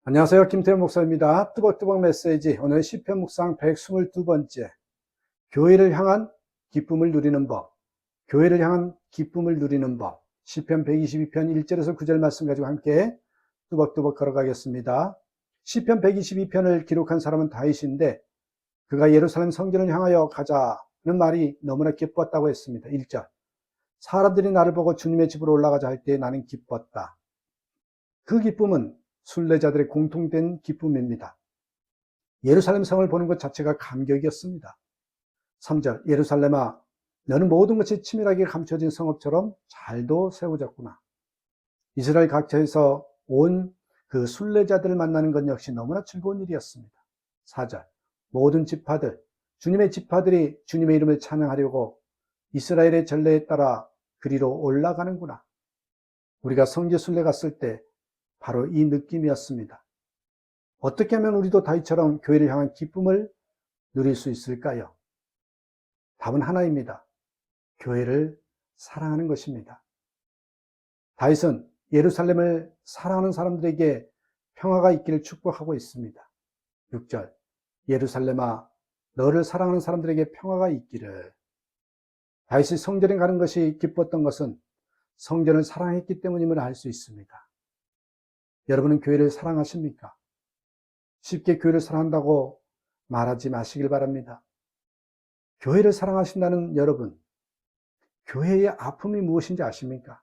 안녕하세요. 김태현 목사입니다. 뚜벅뚜벅 메시지. 오늘 시편 묵상 122번째. 교회를 향한 기쁨을 누리는 법. 교회를 향한 기쁨을 누리는 법. 시편 122편 1절에서 9절 말씀 가지고 함께 뚜벅뚜벅 걸어가겠습니다. 시편 122편을 기록한 사람은 다윗인데 그가 예루살렘 성전을 향하여 가자는 말이 너무나 기뻤다고 했습니다. 1절. 사람들이 나를 보고 주님의 집으로 올라가자 할 때 나는 기뻤다. 그 기쁨은 순례자들의 공통된 기쁨입니다. 예루살렘 성을 보는 것 자체가 감격이었습니다. 3절, 예루살렘아, 너는 모든 것이 치밀하게 감춰진 성읍처럼 잘도 세워졌구나. 이스라엘 각처에서 온 그 순례자들을 만나는 것 역시 너무나 즐거운 일이었습니다. 4절, 모든 지파들, 주님의 지파들이 주님의 이름을 찬양하려고 이스라엘의 전례에 따라 그리로 올라가는구나. 우리가 성지 순례 갔을 때 바로 이 느낌이었습니다. 어떻게 하면 우리도 다윗처럼 교회를 향한 기쁨을 누릴 수 있을까요? 답은 하나입니다. 교회를 사랑하는 것입니다. 다윗은 예루살렘을 사랑하는 사람들에게 평화가 있기를 축복하고 있습니다. 6절, 예루살렘아, 너를 사랑하는 사람들에게 평화가 있기를. 다윗이 성전에 가는 것이 기뻤던 것은 성전을 사랑했기 때문임을 알 수 있습니다. 여러분은 교회를 사랑하십니까? 쉽게 교회를 사랑한다고 말하지 마시길 바랍니다. 교회를 사랑하신다는 여러분, 교회의 아픔이 무엇인지 아십니까?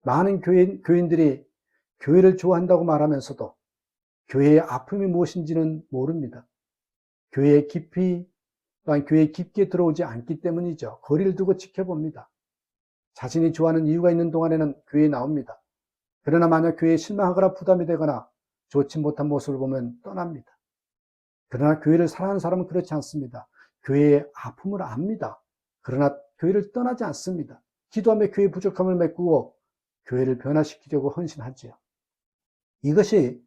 많은 교인들이 교회를 좋아한다고 말하면서도 교회의 아픔이 무엇인지는 모릅니다. 교회에 깊게 들어오지 않기 때문이죠. 거리를 두고 지켜봅니다. 자신이 좋아하는 이유가 있는 동안에는 교회에 나옵니다. 그러나 만약 교회에 실망하거나 부담이 되거나 좋지 못한 모습을 보면 떠납니다. 그러나 교회를 사랑하는 사람은 그렇지 않습니다. 교회의 아픔을 압니다. 그러나 교회를 떠나지 않습니다. 기도하며 교회의 부족함을 메꾸고 교회를 변화시키려고 헌신하지요. 이것이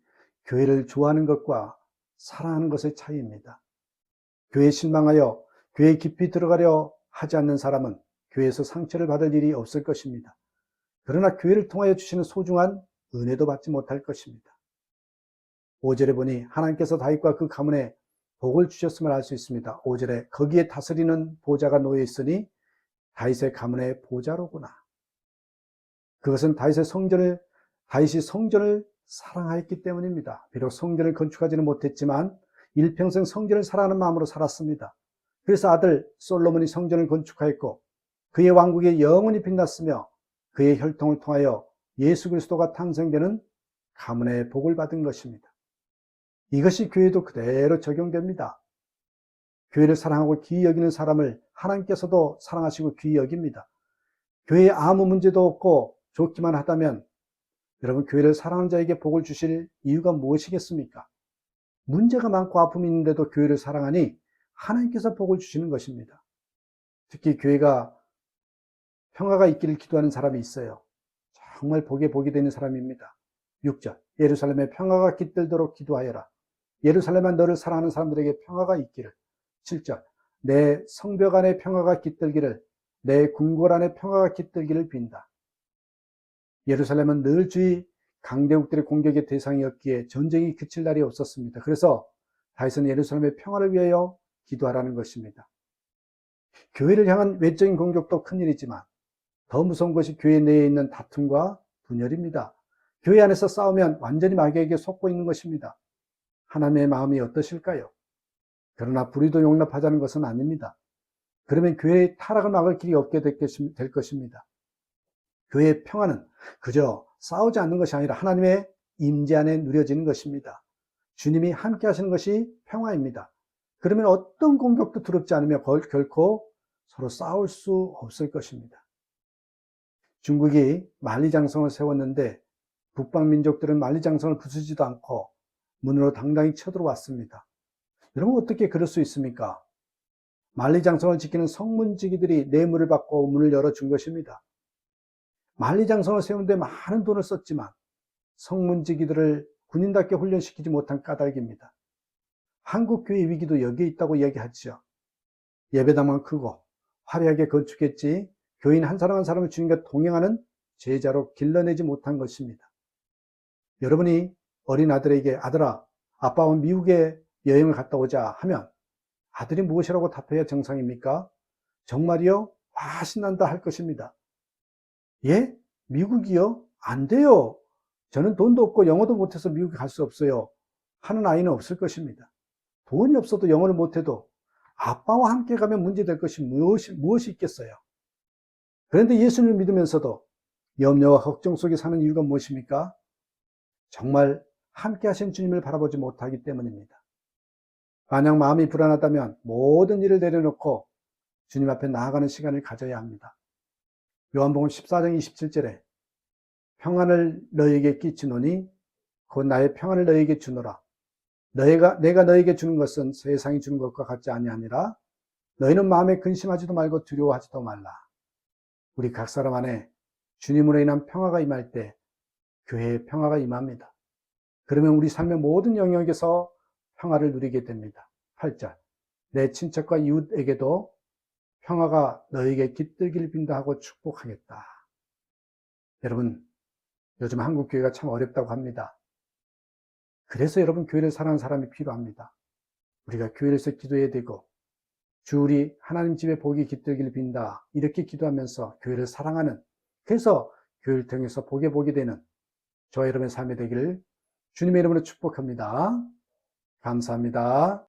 교회를 좋아하는 것과 사랑하는 것의 차이입니다. 교회에 실망하여 교회에 깊이 들어가려 하지 않는 사람은 교회에서 상처를 받을 일이 없을 것입니다. 그러나 교회를 통하여 주시는 소중한 은혜도 받지 못할 것입니다. 5절에 보니 하나님께서 다윗과 그 가문에 복을 주셨음을 알 수 있습니다. 5절에 거기에 다스리는 보좌가 놓여 있으니 다윗의 가문의 보좌로구나. 그것은 다윗이 성전을 사랑하였기 때문입니다. 비록 성전을 건축하지는 못했지만 일평생 성전을 사랑하는 마음으로 살았습니다. 그래서 아들 솔로몬이 성전을 건축하였고 그의 왕국이 영원히 빛났으며 그의 혈통을 통하여 예수 그리스도가 탄생되는 가문의 복을 받은 것입니다. 이것이 교회도 그대로 적용됩니다. 교회를 사랑하고 귀히 여기는 사람을 하나님께서도 사랑하시고 귀히 여깁니다. 교회에 아무 문제도 없고 좋기만 하다면 여러분 교회를 사랑하는 자에게 복을 주실 이유가 무엇이겠습니까? 문제가 많고 아픔이 있는데도 교회를 사랑하니 하나님께서 복을 주시는 것입니다. 특히 교회가 평화가 있기를 기도하는 사람이 있어요. 정말 복이 되는 사람입니다. 6절, 예루살렘에 평화가 깃들도록 기도하여라. 예루살렘아 너를 사랑하는 사람들에게 평화가 있기를. 7절, 내 성벽 안에 평화가 깃들기를, 내 궁궐 안에 평화가 깃들기를 빈다. 예루살렘은 늘 주위 강대국들의 공격의 대상이었기에 전쟁이 그칠 날이 없었습니다. 그래서 다윗은 예루살렘의 평화를 위하여 기도하라는 것입니다. 교회를 향한 외적인 공격도 큰일이지만 더 무서운 것이 교회 내에 있는 다툼과 분열입니다. 교회 안에서 싸우면 완전히 마귀에게 속고 있는 것입니다. 하나님의 마음이 어떠실까요? 그러나 불의도 용납하자는 것은 아닙니다. 그러면 교회의 타락을 막을 길이 없게 될 것입니다. 교회의 평화는 그저 싸우지 않는 것이 아니라 하나님의 임재 안에 누려지는 것입니다. 주님이 함께 하시는 것이 평화입니다. 그러면 어떤 공격도 두렵지 않으며 결코 서로 싸울 수 없을 것입니다. 중국이 만리장성을 세웠는데 북방 민족들은 만리장성을 부수지도 않고 문으로 당당히 쳐들어왔습니다. 여러분 어떻게 그럴 수 있습니까? 만리장성을 지키는 성문지기들이 뇌물을 받고 문을 열어준 것입니다. 만리장성을 세우는데 많은 돈을 썼지만 성문지기들을 군인답게 훈련시키지 못한 까닭입니다. 한국교회 위기도 여기에 있다고 이야기하죠. 예배당만 크고 화려하게 건축했지 교인 한 사람 한 사람을 주님과 동행하는 제자로 길러내지 못한 것입니다. 여러분이 어린 아들에게 아들아, 아빠와 미국에 여행을 갔다 오자 하면 아들이 무엇이라고 답해야 정상입니까? 정말이요? 와, 신난다 할 것입니다. 예? 미국이요? 안 돼요. 저는 돈도 없고 영어도 못해서 미국에 갈 수 없어요. 하는 아이는 없을 것입니다. 돈이 없어도 영어를 못해도 아빠와 함께 가면 문제될 것이 무엇이 있겠어요? 그런데 예수님을 믿으면서도 염려와 걱정 속에 사는 이유가 무엇입니까? 정말 함께 하신 주님을 바라보지 못하기 때문입니다. 만약 마음이 불안하다면 모든 일을 내려놓고 주님 앞에 나아가는 시간을 가져야 합니다. 요한복음 14장 27절에 평안을 너희에게 끼치노니 곧 나의 평안을 너희에게 주노라. 내가 너희에게 주는 것은 세상이 주는 것과 같지 아니하니라. 너희는 마음에 근심하지도 말고 두려워하지도 말라. 우리 각 사람 안에 주님으로 인한 평화가 임할 때 교회의 평화가 임합니다. 그러면 우리 삶의 모든 영역에서 평화를 누리게 됩니다. 8절 내 친척과 이웃에게도 평화가 너에게 깃들길 빈다 하고 축복하겠다. 여러분, 요즘 한국 교회가 참 어렵다고 합니다. 그래서 여러분 교회를 사랑하는 사람이 필요합니다. 우리가 교회에서 기도해야 되고 주 우리 하나님 집에 복이 깃들길 빈다 이렇게 기도하면서 교회를 사랑하는, 그래서 교회를 통해서 복에 복이 되는 저와 여러분의 삶이 되기를 주님의 이름으로 축복합니다. 감사합니다.